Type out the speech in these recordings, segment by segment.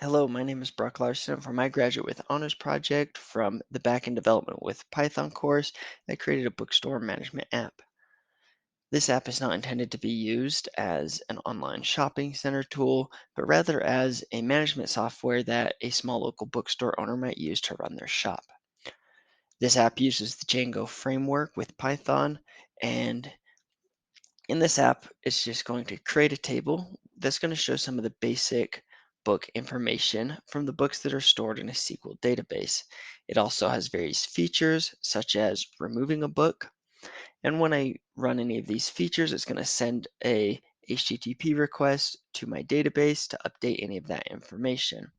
Hello, my name is Brock Larson. For my graduate with honors project from the backend development with Python course, I created a bookstore management app. This app is not intended to be used as an online shopping center tool, but rather as a management software that a small local bookstore owner might use to run their shop. This app uses the Django framework with Python, and in this app, it's just going to create a table that's going to show some of the basic book information from the books that are stored in a SQL database. It also has various features such as removing a book. And when I run any of these features, it's going to send a HTTP request to my database to update any of that information.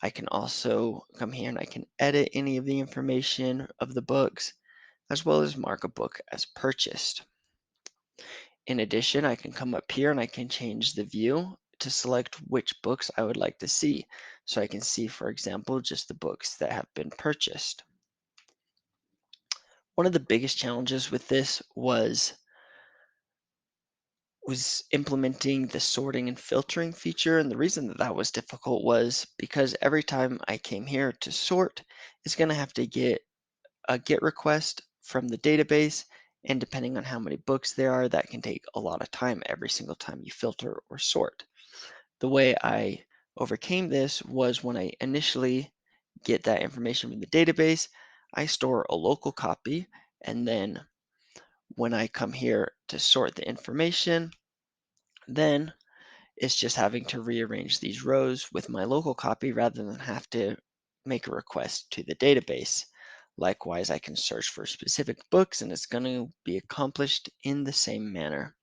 I can also come here and I can edit any of the information of the books, as well as mark a book as purchased. In addition, I can come up here and I can change the view to select which books I would like to see. So I can see, for example, just the books that have been purchased. One of the biggest challenges with this was implementing the sorting and filtering feature. And the reason that that was difficult was because every time I came here to sort, it's going to have to get a GET request from the database. And depending on how many books there are, that can take a lot of time every single time you filter or sort. The way I overcame this was when I initially get that information from the database, I store a local copy, and then when I come here to sort the information, then it's just having to rearrange these rows with my local copy rather than have to make a request to the database. Likewise, I can search for specific books and it's going to be accomplished in the same manner.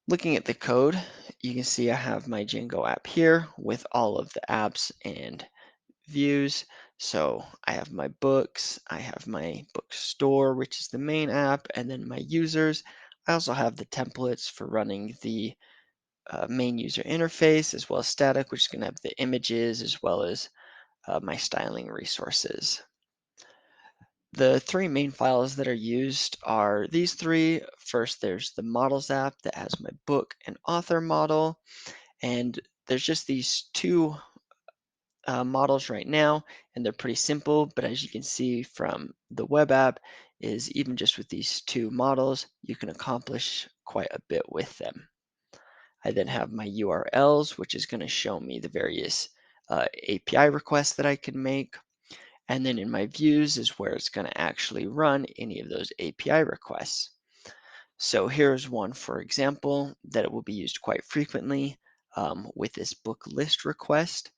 Looking at the code, you can see I have my Django app here with all of the apps and views. So I have my books, I have my bookstore, which is the main app, and then my users. I also have the templates for running the main user interface as well as static, which is going to have the images as well as my styling resources. The three main files that are used are these three. First, there's the models app that has my book and author model. And there's just these two models right now, and they're pretty simple. But as you can see from the web app, is even just with these two models, you can accomplish quite a bit with them. I then have my URLs, which is going to show me the various API requests that I can make. And then in my views is where it's going to actually run any of those API requests. So here's one, for example, that it will be used quite frequently with this book list request.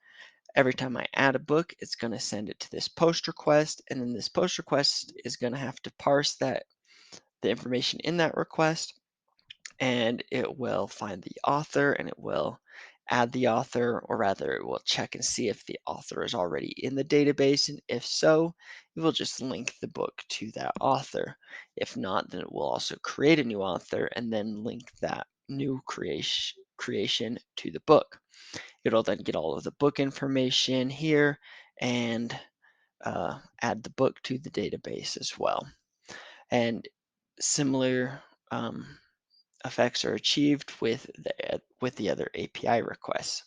Every time I add a book, it's going to send it to this post request, and then this post request is going to have to parse the information in that request, and it will find the author and it will add the author, or rather it will check and see if the author is already in the database, and if so, it will just link the book to that author. If not, then it will also create a new author and then link that new creation to the book. It'll then get all of the book information here and add the book to the database as well. And similar effects are achieved with the other API requests.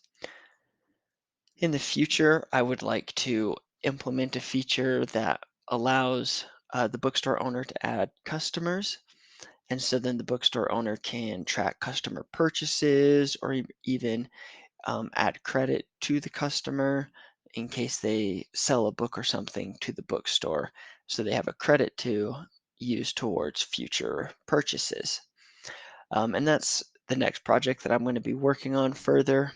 In the future, I would like to implement a feature that allows the bookstore owner to add customers. And so then the bookstore owner can track customer purchases or even add credit to the customer in case they sell a book or something to the bookstore. So they have a credit to use towards future purchases. And that's the next project that I'm going to be working on further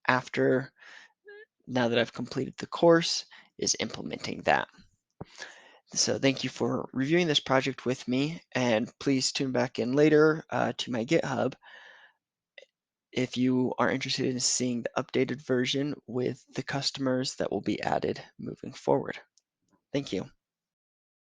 after now that I've completed the course is implementing that. So thank you for reviewing this project with me, and please tune back in later to my GitHub if you are interested in seeing the updated version with the customers that will be added moving forward. Thank you.